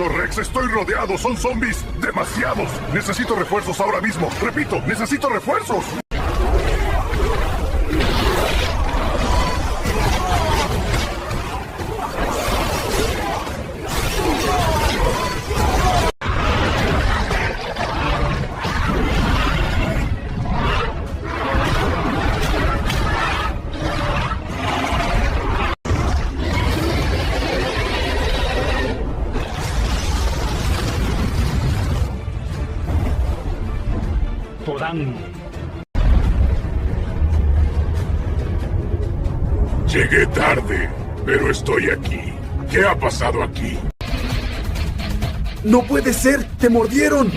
Dr. Rex, estoy rodeado. Son zombies. Demasiados. Necesito refuerzos ahora mismo. Repito, necesito refuerzos. Podán. Llegué tarde, pero estoy aquí. ¿Qué ha pasado aquí? ¡No puede ser! ¡Te mordieron!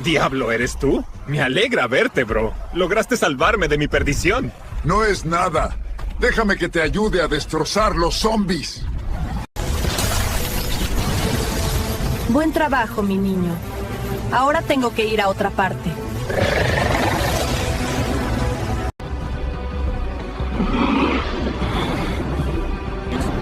¿Diablo eres tú? Me alegra verte, bro. Lograste salvarme de mi perdición. No es nada. Déjame que te ayude a destrozar los zombies. Buen trabajo, mi niño. Ahora tengo que ir a otra parte.